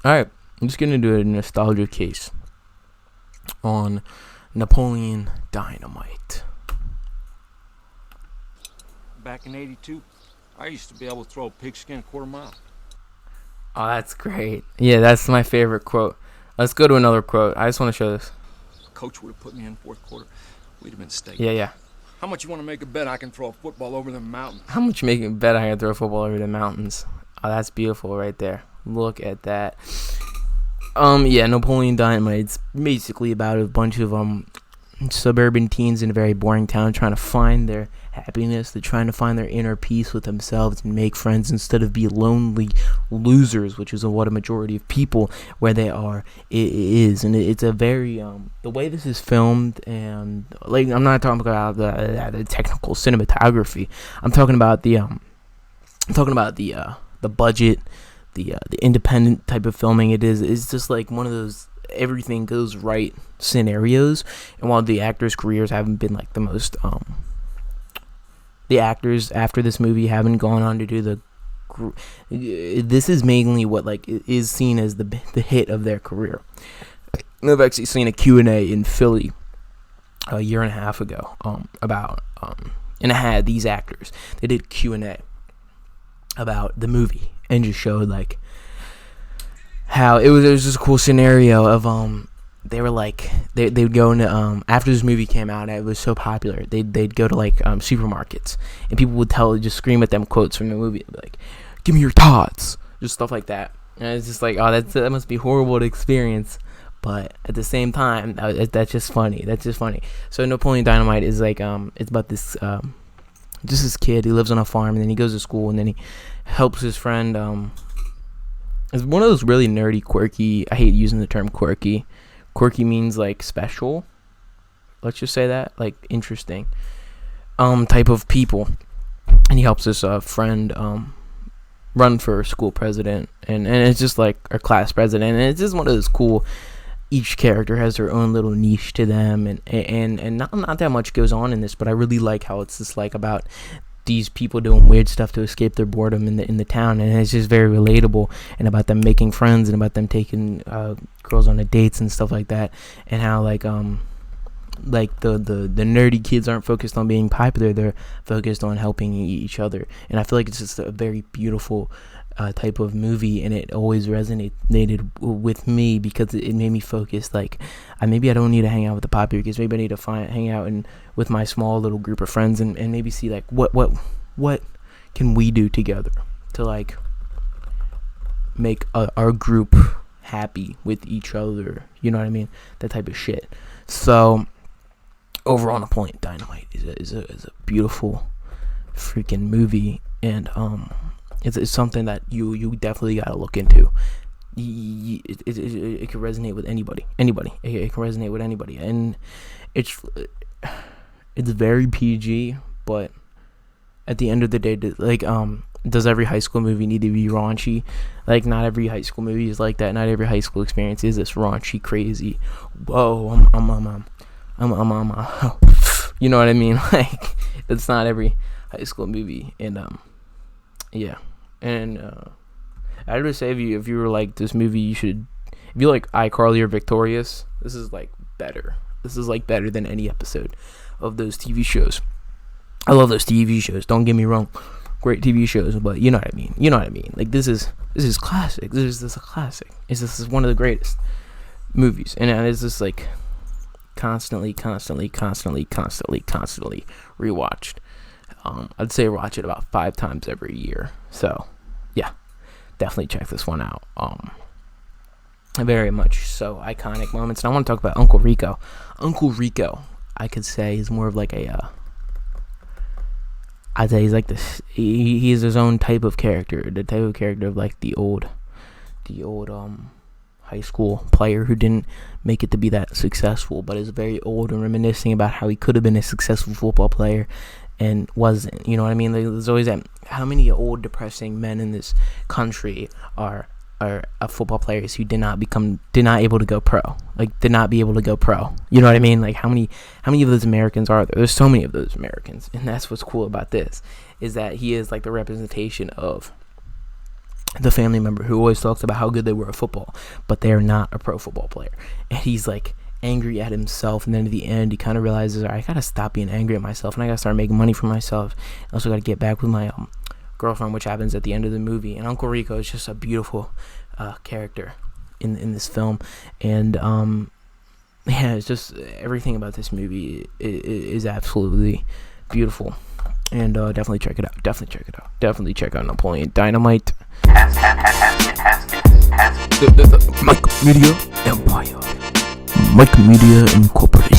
Alright, I'm just gonna do a nostalgia case on Napoleon Dynamite. Back in '82, I used to be able to throw a pigskin a quarter mile. Oh, that's great. Yeah, that's my favorite quote. Let's go to another quote. I just want to show this. Coach would have put me in fourth quarter. We'd have been state. Yeah. How much you want to make a bet I can throw a football over the mountains? How much you make a bet I can throw a football over the mountains? Oh, that's beautiful right there. Look at that. Yeah, Napoleon Dynamite. It's basically about a bunch of suburban teens in a very boring town trying to find their happiness. They're trying to find their inner peace with themselves and make friends instead of be lonely losers, which is what a majority of people where they are is. And it's a very the way this is filmed, and like I'm not talking about the technical cinematography. I'm talking about the budget, the independent type of filming. It's just like one of those everything goes right scenarios. And while the actors' careers haven't been like the most the actors after this movie haven't gone on to do this is mainly what like is seen as the hit of their career. I've actually seen a Q&A in Philly a year and a half ago about and it had these actors. They did Q&A about the movie and just showed like how it was just a cool scenario of they were like they would go into after this movie came out, it was so popular, they'd go to like supermarkets, and people would just scream at them quotes from the movie, like, give me your tots, just stuff like that. And it's just like, oh, that must be horrible to experience, but at the same time that's just funny. So Napoleon Dynamite is like it's about this just this kid who lives on a farm, and then he goes to school, and then he helps his friend it's one of those really nerdy, quirky, I hate using the term quirky means like special, let's just say that, like interesting type of people, and he helps his friend run for school president, and it's just like our class president, and it's just one of those cool, each character has their own little niche to them, and not that much goes on in this, but I really like how it's just like about these people doing weird stuff to escape their boredom in the town, and it's just very relatable, and about them making friends, and about them taking girls on the dates and stuff like that, and how like the nerdy kids aren't focused on being popular, they're focused on helping each other. And I feel like it's just a very beautiful type of movie, and it always resonated with me because it made me focus, like maybe I don't need to hang out with the popular kids, maybe I need to hang out with my small little group of friends, and maybe see like what can we do together to like make our group happy with each other, you know what I mean, that type of shit. So overall, Napoleon Dynamite is a beautiful freaking movie, and it's something that you definitely gotta look into. It can resonate with anybody. It can resonate with anybody, and it's very PG, but at the end of the day, like does every high school movie need to be raunchy? Like, not every high school movie is like that. Not every high school experience is this raunchy, crazy. Whoa, you know what I mean? Like, it's not every high school movie, and yeah, and I would say if you were like this movie, you should, if you like iCarly or Victorious, this is like better. This is like better than any episode of those TV shows. I love those TV shows. Don't get me wrong, great TV shows, but you know what I mean. Like, this is classic. This is a classic. This is one of the greatest movies, and it's just like constantly rewatched. I'd say watch it about 5 times every year. So yeah, definitely check this one out. Very much so iconic moments. And I want to talk about Uncle Rico. Uncle Rico, I could say, is more of like I'd say he's like this. He is his own type of character. The type of character of like the old high school player who didn't make it to be that successful, but is very old and reminiscing about how he could have been a successful football player and wasn't. You know what I mean? There's always that. How many old depressing men in this country are football players who did not able to go pro? Like, did not be able to go pro. You know what I mean? Like, how many of those Americans are there? There's so many of those Americans, and that's what's cool about this, is that he is like the representation of the family member who always talks about how good they were at football, but they're not a pro football player. And he's like angry at himself, and then at the end he kind of realizes, I gotta stop being angry at myself, and I gotta start making money for myself. I also gotta get back with my girlfriend, which happens at the end of the movie. And Uncle Rico is just a beautiful character in this film. And yeah, it's just everything about this movie is absolutely beautiful. And definitely check it out. Definitely check out Napoleon Dynamite. The Mike Media Empire. Mike Media Incorporated.